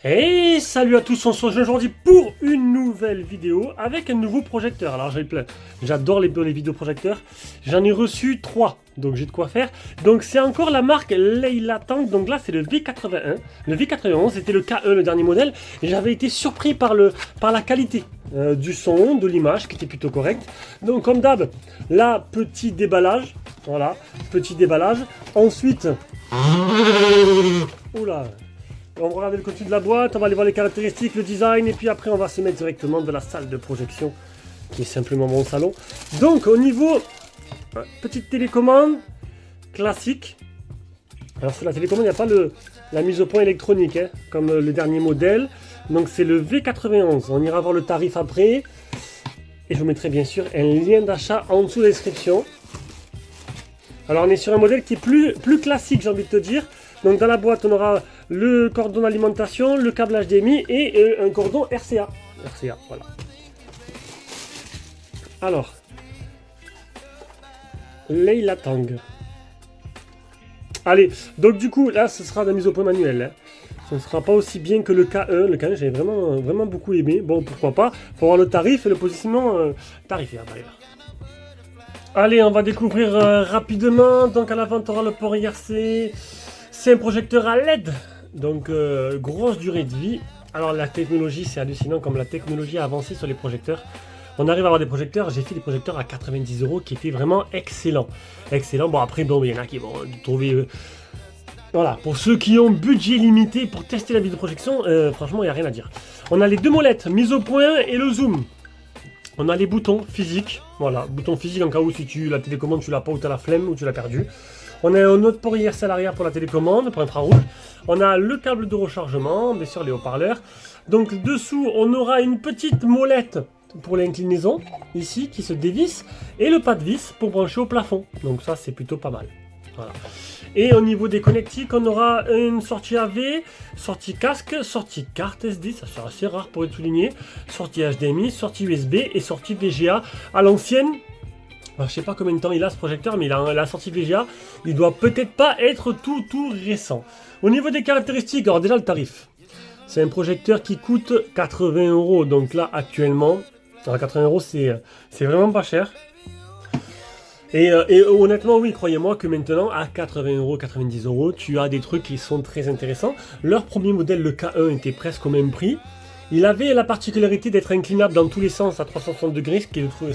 Hey, salut à tous, on se retrouve aujourd'hui pour une nouvelle vidéo avec un nouveau projecteur. Alors j'adore les vidéoprojecteurs, j'en ai reçu 3, donc j'ai de quoi faire. Donc c'est encore la marque Leilatang, donc là c'est le V81, le V91 c'était le K1, le dernier modèle, et j'avais été surpris par la qualité du son, de l'image qui était plutôt correcte. Donc comme d'hab, là petit déballage, voilà, petit déballage. Ensuite, oula. On va regarder le contenu de la boîte, on va aller voir les caractéristiques, le design, et puis après on va se mettre directement de la salle de projection, qui est simplement mon salon. Donc au niveau, petite télécommande, classique. Alors sur la télécommande, il n'y a pas la mise au point électronique, hein, comme le dernier modèle. Donc c'est le V91, on ira voir le tarif après. Et je vous mettrai bien sûr un lien d'achat en dessous de la description. Alors on est sur un modèle qui est plus classique, j'ai envie de te dire. Donc dans la boîte, on aura le cordon d'alimentation, le câble HDMI et un cordon RCA. RCA, voilà. Alors, Leilatang. Allez, donc du coup, là, ce sera de la mise au point manuelle. Hein. Ce ne sera pas aussi bien que le K1. Le K1, j'ai vraiment beaucoup aimé. Bon, pourquoi pas. Il faut voir le tarif et le positionnement tarifaire. Allez, on va découvrir rapidement. Donc à l'avant, on aura le port IRC. C'est un projecteur à LED, donc grosse durée de vie. Alors la technologie, c'est hallucinant comme la technologie a avancé sur les projecteurs. On arrive à avoir des projecteurs, j'ai fait des projecteurs à 90 € qui étaient vraiment excellents. Excellents, bon après, bon, il y en a qui vont trouver... Voilà, pour ceux qui ont budget limité pour tester la vidéoprojection, franchement, il n'y a rien à dire. On a les deux molettes, mise au point et le zoom. On a les boutons physiques, voilà, boutons physiques en cas où si la télécommande tu l'as pas ou tu as la flemme ou tu l'as perdu. On a un autre port IRC à l'arrière pour la télécommande, pour infrarouge. On a le câble de rechargement, bien sûr les haut-parleurs. Donc dessous, on aura une petite molette pour l'inclinaison, ici, qui se dévisse. Et le pas de vis pour brancher au plafond. Donc ça, c'est plutôt pas mal. Voilà. Et au niveau des connectiques, on aura une sortie AV, sortie casque, sortie carte SD, ça sera assez rare pour être souligné, sortie HDMI, sortie USB et sortie VGA à l'ancienne. Alors, je sais pas combien de temps il a ce projecteur, mais il a la sortie VGA. Il doit peut-être pas être tout récent. Au niveau des caractéristiques, alors déjà le tarif. C'est un projecteur qui coûte 80 €. Donc là, actuellement, alors 80 € c'est vraiment pas cher. Et honnêtement, oui, croyez-moi que maintenant, à 80 €, 90 €, tu as des trucs qui sont très intéressants. Leur premier modèle, le K1, était presque au même prix. Il avait la particularité d'être inclinable dans tous les sens à 360 degrés, ce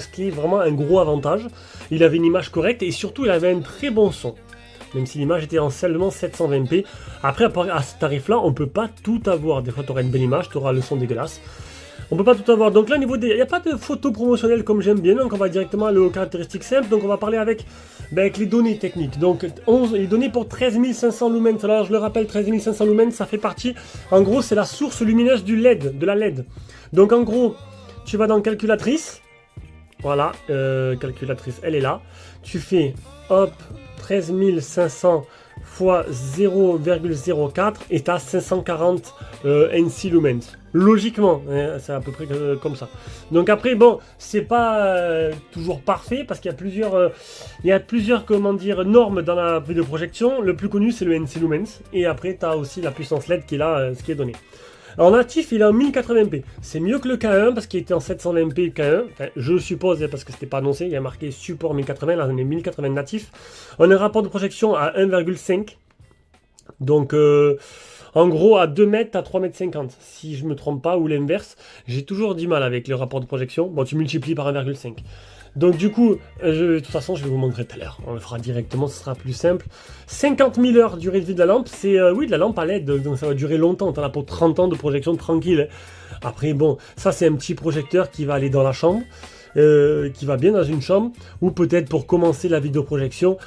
qui est vraiment un gros avantage. Il avait une image correcte et surtout il avait un très bon son. Même si l'image était en seulement 720p. Après, à ce tarif-là, on ne peut pas tout avoir. Des fois, tu auras une belle image, tu auras le son dégueulasse. On peut pas tout avoir. Donc là, au niveau des... Il n'y a pas de photos promotionnelles comme j'aime bien. Donc on va directement aller aux caractéristiques simples. Donc on va parler avec les données techniques. Donc les données pour 13 500 lumens. Alors je le rappelle, 13 500 lumens, ça fait partie... En gros, c'est la source lumineuse du LED, de la LED. Donc en gros, tu vas dans calculatrice. Voilà, calculatrice, elle est là. Tu fais, hop, 13 500 fois 0,04 et tu as 540 NC lumens. Logiquement, hein, c'est à peu près comme ça. Donc après, bon, c'est pas toujours parfait parce qu'il y a plusieurs comment dire, normes dans la vidéoprojection. Le plus connu, c'est le NC lumens. Et après, tu as aussi la puissance LED qui est là, ce qui est donné. Alors natif, il est en 1080p. C'est mieux que le K1 parce qu'il était en 720p K1. Enfin, je suppose parce que c'était pas annoncé. Il y a marqué support 1080. Là, on est 1080 natif. On a un rapport de projection à 1,5. Donc, en gros, à 2 mètres à 3 mètres 50. Si je me trompe pas, ou l'inverse. J'ai toujours du mal avec le rapport de projection. Bon, tu multiplies par 1,5. Donc du coup, de toute façon, je vais vous montrer tout à l'heure. On le fera directement, ce sera plus simple. 50 000 heures durée de vie de la lampe. C'est, oui, de la lampe à LED, donc ça va durer longtemps. T'en as pour 30 ans de projection tranquille. Après, bon, ça c'est un petit projecteur qui va aller dans la chambre. Qui va bien dans une chambre. Ou peut-être pour commencer la vidéoprojection.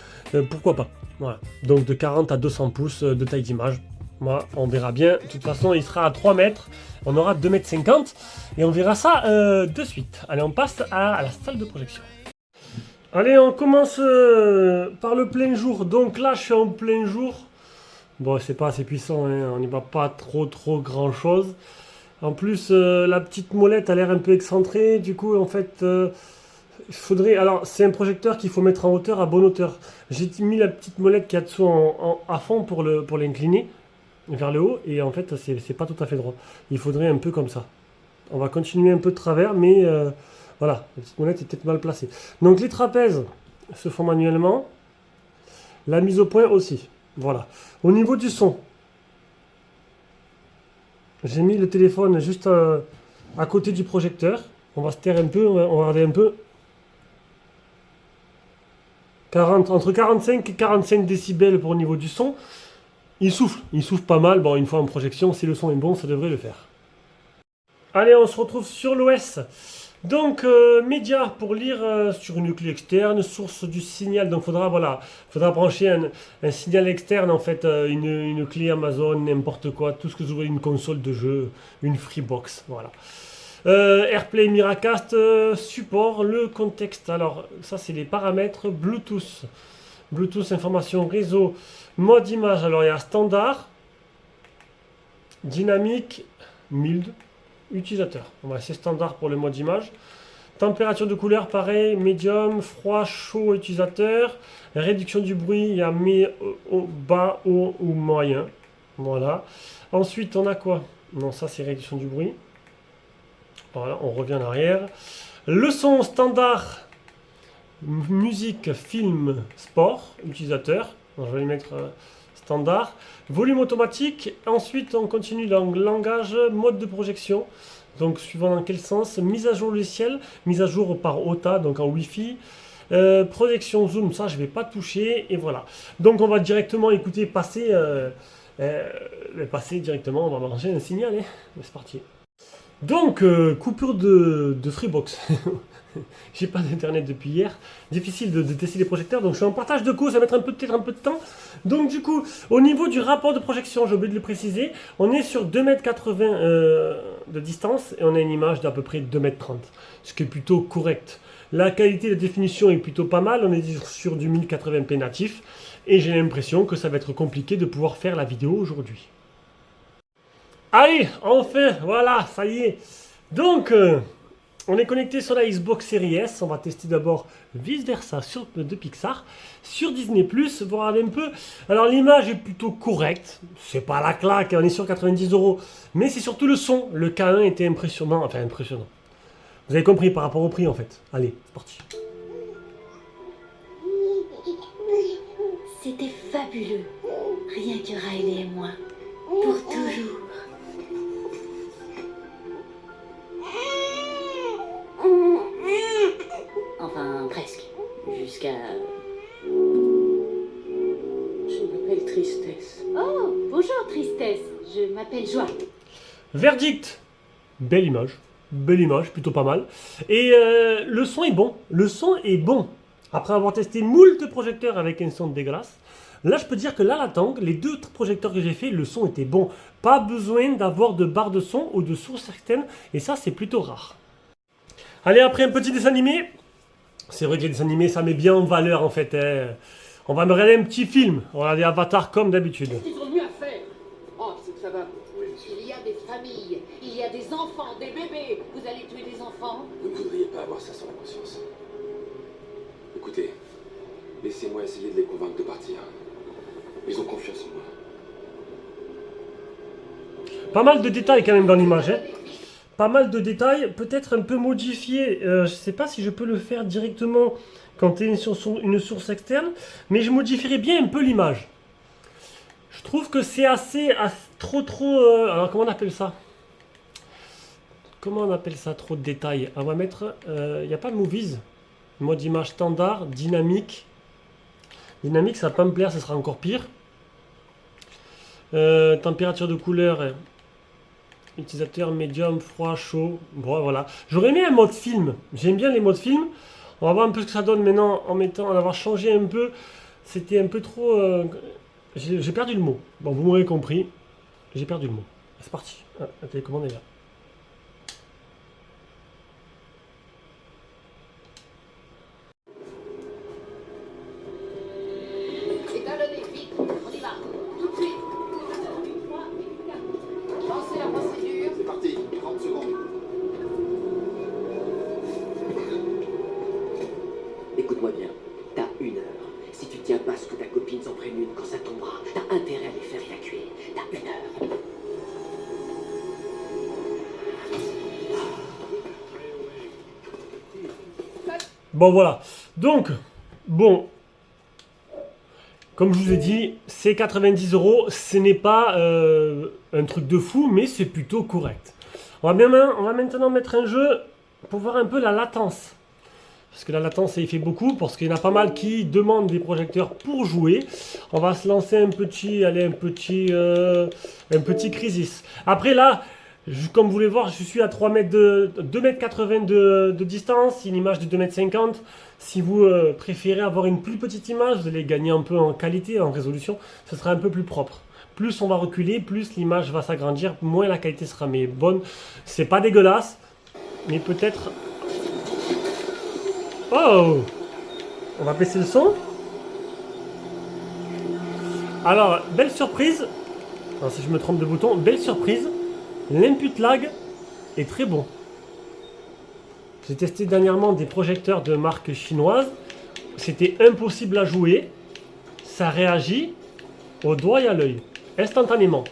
Pourquoi pas. Voilà. Donc de 40 à 200 pouces de taille d'image. Moi, on verra bien. De toute façon, il sera à 3 mètres. On aura 2 mètres 50. Et on verra ça de suite. Allez, on passe à la salle de projection. Allez, on commence par le plein jour. Donc là, je suis en plein jour. Bon, c'est pas assez puissant. Hein. On n'y va pas trop grand chose. En plus, la petite molette a l'air un peu excentrée. Du coup, en fait... il faudrait... Alors, c'est un projecteur qu'il faut mettre en hauteur, à bonne hauteur. J'ai mis la petite molette qu'il y a dessous à fond pour l'incliner. vers le haut, et en fait, c'est pas tout à fait droit. Il faudrait un peu comme ça. On va continuer un peu de travers, mais voilà, la petite molette est peut-être mal placée. Donc les trapèzes se font manuellement. La mise au point aussi. Voilà. Au niveau du son, j'ai mis le téléphone juste à côté du projecteur. On va se taire un peu, on va regarder un peu. 40, entre 45 et 45 décibels pour au niveau du son. Il souffle pas mal. Bon, une fois en projection, si le son est bon, ça devrait le faire. Allez, on se retrouve sur l'OS. Donc, média pour lire sur une clé externe, source du signal. Donc, faudra brancher un signal externe, en fait, une clé Amazon, n'importe quoi, tout ce que vous voulez, une console de jeu, une Freebox, voilà. AirPlay, Miracast, support, le contexte. Alors, ça, c'est les paramètres Bluetooth. Bluetooth, information, réseau, mode image. Alors, il y a standard, dynamique, mild, utilisateur. C'est standard pour le mode image. Température de couleur, pareil, médium, froid, chaud, utilisateur. Réduction du bruit, il y a bas, haut ou moyen. Voilà. Ensuite, on a quoi? Non, ça, c'est réduction du bruit. Voilà, on revient en arrière. Le son standard, musique, film, sport, utilisateur. Alors, je vais mettre standard. Volume automatique. Ensuite, on continue dans langage, mode de projection. Donc, suivant dans quel sens. Mise à jour logiciel. Mise à jour par OTA, donc en Wi-Fi. Projection zoom, ça, je ne vais pas toucher. Et voilà. Donc, on va directement écouter, passer directement. On va brancher un signal. C'est parti. Donc, coupure de Freebox. J'ai pas d'internet depuis hier. Difficile de tester les projecteurs. Donc, je suis en partage de cours. Ça va mettre peut-être un peu de temps. Donc, du coup, au niveau du rapport de projection, j'ai oublié de le préciser. On est sur 2,80 m de distance. Et on a une image d'à peu près 2,30 m. Ce qui est plutôt correct. La qualité de définition est plutôt pas mal. On est sur du 1080p natif. Et j'ai l'impression que ça va être compliqué de pouvoir faire la vidéo aujourd'hui. Allez, enfin, voilà, ça y est. Donc, on est connecté sur la Xbox Series S. On va tester d'abord Vice Versa de Pixar. Sur Disney+, voir un peu. Alors, l'image est plutôt correcte. C'est pas la claque, on est sur 90 €. Mais c'est surtout le son. Le K1 était impressionnant. Enfin, impressionnant. Vous avez compris par rapport au prix, en fait. Allez, c'est parti. C'était fabuleux. Rien que Riley et moi. Pour toujours. Enfin, presque. Jusqu'à... Je m'appelle Tristesse. Oh, bonjour Tristesse. Je m'appelle Joie. Verdict. Belle image, plutôt pas mal. Et le son est bon. Le son est bon. Après avoir testé moult projecteurs avec un son dégueulasse, là je peux dire que là la Tang, les deux projecteurs que j'ai fait, le son était bon. Pas besoin d'avoir de barre de son ou de source externe. Et ça c'est plutôt rare. Allez, après un petit dessin animé. C'est vrai que les dessins animés, ça met bien en valeur en fait. On va me regarder un petit film. On va regarder Avatar comme d'habitude. Ils ont mieux à faire. Oh, c'est que ça va. Il y a des familles, il y a des enfants, des bébés. Vous allez tuer des enfants? Vous ne voudriez pas avoir ça sur la conscience. Écoutez, laissez-moi essayer de les convaincre de partir. Ils ont confiance en moi. Pas mal de détails quand même dans l'image. Pas mal de détails, peut-être un peu modifié. Je ne sais pas si je peux le faire directement quand tu es sur une source externe, mais je modifierai bien un peu l'image. Je trouve que c'est assez trop. Alors comment on appelle ça? Comment on appelle ça? Trop de détails. On va mettre. Il n'y a pas de movies. Mode image standard, dynamique. Dynamique, ça va pas me plaire, ça sera encore pire. Température de couleur. Utilisateur médium, froid, chaud. Bon, voilà. J'aurais mis un mode film. J'aime bien les modes film. On va voir un peu ce que ça donne maintenant en avoir changé un peu. C'était un peu trop. J'ai perdu le mot. Bon, vous m'aurez compris. J'ai perdu le mot. C'est parti. Ah, la télécommande est là. Étalonnez, vite, on y va. Tout de suite. Lancez la procédure. C'est parti, 30 secondes. Écoute-moi bien, t'as 1 heure. Si tu tiens pas ce que ta copine s'en prenne une quand ça tombera, t'as intérêt à les faire évacuer. T'as 1 heure. Bon, voilà. Donc, bon, comme je vous ai dit, c'est 90 €. Ce n'est pas un truc de fou, mais c'est plutôt correct. On va maintenant mettre un jeu pour voir un peu la latence. Parce que la latence, ça y fait beaucoup, parce qu'il y en a pas mal qui demandent des projecteurs pour jouer. On va se lancer un petit Crisis. Après là, comme vous voulez voir, je suis à 2,80 m de distance, une image de 2,50 m. Si vous préférez avoir une plus petite image, vous allez gagner un peu en qualité, en résolution, ce sera un peu plus propre. Plus on va reculer, plus l'image va s'agrandir, moins la qualité sera mais bonne. C'est pas dégueulasse, mais peut-être... Oh! On va baisser le son. Alors, belle surprise. Alors, si je me trompe de bouton, belle surprise. L'input lag est très bon. J'ai testé dernièrement des projecteurs de marque chinoise. C'était impossible à jouer. Ça réagit au doigt et à l'œil, instantanément.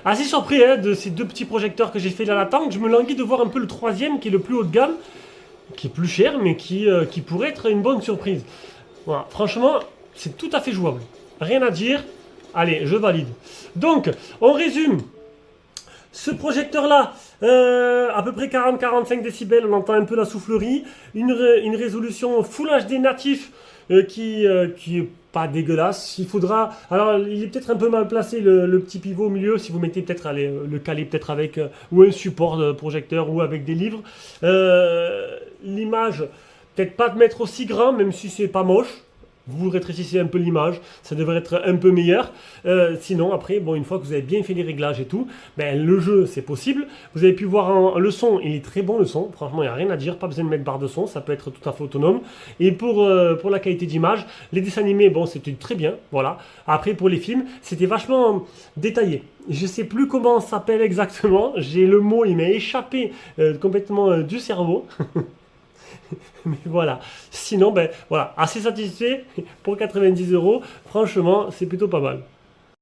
Assez surpris de ces deux petits projecteurs que j'ai fait là l'attente. Je me languis de voir un peu le troisième qui est le plus haut de gamme, qui est plus cher, mais qui pourrait être une bonne surprise. Voilà, franchement, c'est tout à fait jouable. Rien à dire. Allez, je valide. Donc, on résume. Ce projecteur-là, à peu près 40-45 décibels, on entend un peu la soufflerie. Une résolution Full HD natif qui est pas dégueulasse. Il faudra... Alors, il est peut-être un peu mal placé, le petit pivot au milieu, si vous mettez peut-être, le caler peut-être avec... ou un support de projecteur, ou avec des livres. L'image, peut-être pas de mettre aussi grand, même si c'est pas moche. Vous rétrécissez un peu l'image, ça devrait être un peu meilleur. Sinon, après, bon, une fois que vous avez bien fait les réglages et tout, ben, le jeu, c'est possible. Vous avez pu voir le son, il est très bon le son. Franchement, il n'y a rien à dire, pas besoin de mettre barre de son, ça peut être tout à fait autonome. Et pour la qualité d'image, les dessins animés, bon, c'était très bien, voilà. Après, pour les films, c'était vachement détaillé. Je sais plus comment ça s'appelle exactement. J'ai le mot, il m'a échappé complètement du cerveau. Mais voilà, sinon, ben voilà, assez satisfait pour 90 €. Franchement, c'est plutôt pas mal.